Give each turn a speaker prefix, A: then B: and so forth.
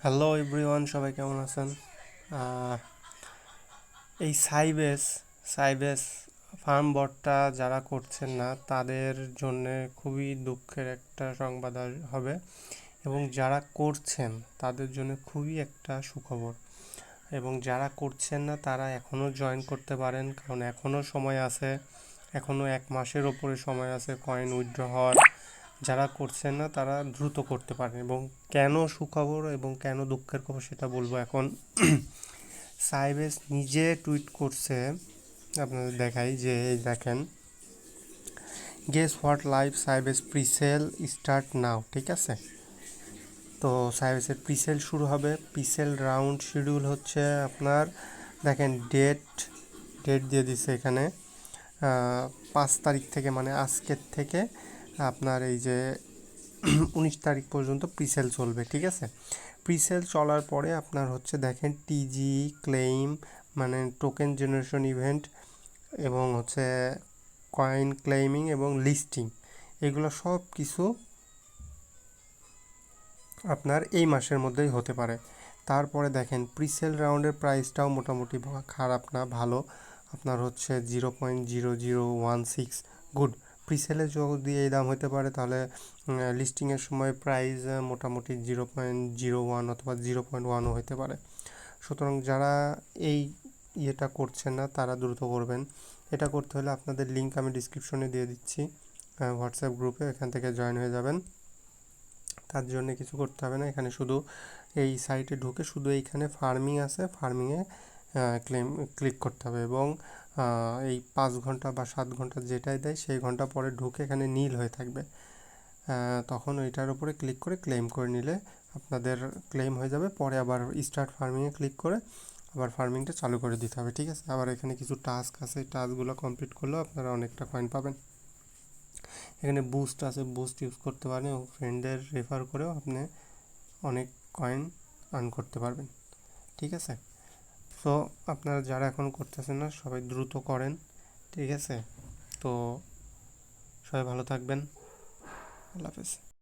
A: Hello everyone, সবাই কেমন আছেন? আহ, এই সাইবেস ফার্ম বটটা যারা করছেন না তাদের জন্য খুবই দুঃখের একটা সংবাদ হবে, এবং যারা করছেন তাদের জন্য খুবই একটা সুখবর। এবং যারা করছেন না তারা এখনও জয়েন করতে পারেন, কারণ এখনও সময় আছে, এখনও 1 মাসের ওপরে সময় আছে কয়েন উইথড্র হওয়ার। যারা করছেন না তারা দ্রুত করতে পারেন। এবং কেন সুখবর এবং কেন দুঃখের খবর সেটা বলবো এখন। সাইবেস নিজে টুইট করছে, আপনাদের দেখাই যে এই দেখেন, guess what live Cybase presale start now. ঠিক আছে, তো সাইবেসের প্রিসেল শুরু হবে। প্রিসেল রাউন্ড শিডিউল হচ্ছে আপনার, দেখেন ডেট দিয়ে দিছে এখানে, 5 তারিখ থেকে, মানে আজকের থেকে আপনার এই যে 19 তারিখ পর্যন্ত প্রিসেল চলবে। ঠিক আছে, প্রিসেল চলার পরে আপনার হচ্ছে দেখেন টিজি ক্লেইম, মানে টোকেন জেনারেশন ইভেন্ট, এবং হচ্ছে কয়েন ক্লেইমিং এবং লিস্টিং, এগুলো সব কিছু আপনার এই মাসের মধ্যেই হতে পারে। তারপরে দেখেন প্রিসেল রাউন্ডের প্রাইসটাও মোটামুটি খারাপ না, ভালো। আপনার হচ্ছে 0.0016, গুড। প্রিসেলে যদি এই দাম হতে পারে তাহলে লিস্টিংয়ের সময় প্রাইস মোটামুটি 0.01 অথবা 0.1ও হতে পারে। সুতরাং যারা এই ইয়েটা করছেন না তারা দ্রুত করবেন। এটা করতে হলে আপনাদের লিঙ্ক আমি ডিসক্রিপশনে দিয়ে দিচ্ছি, হোয়াটসঅ্যাপ গ্রুপে, এখান থেকে জয়েন হয়ে যাবেন। তার জন্য কিছু করতে হবে না, এখানে শুধু এই সাইটে ঢুকে শুধু এইখানে ফার্মিং আছে, ফার্মিংয়ে ক্লিক করতে হবে, এবং এই 5 ঘন্টা বা 7 ঘন্টা যেটাই দেয় সেই ঘন্টা পরে ঢুকে এখানে নীল হয়ে থাকবে, তখন ওইটার উপরে ক্লিক করে ক্লেম করে নিলে আপনাদের ক্লেম হয়ে যাবে। পরে আবার স্টার্ট ফার্মিংয়ে ক্লিক করে আবার ফার্মিংটা চালু করে দিতে হবে। ঠিক আছে, আবার এখানে কিছু টাস্ক আছে, টাস্কগুলো কমপ্লিট করলেও আপনারা অনেকটা কয়েন পাবেন। এখানে বুস্ট আছে, বুস্ট ইউজ করতে পারেন এবং ফ্রেন্ডদের রেফার করেও আপনি অনেক কয়েন আর্ন করতে পারবেন। ঠিক আছে, সো আপনারা যারা এখন করতেছেন না সবাই দ্রুত করেন। ঠিক আছে, তো সবাই ভালো থাকবেন। আল্লাহ হাফেজ।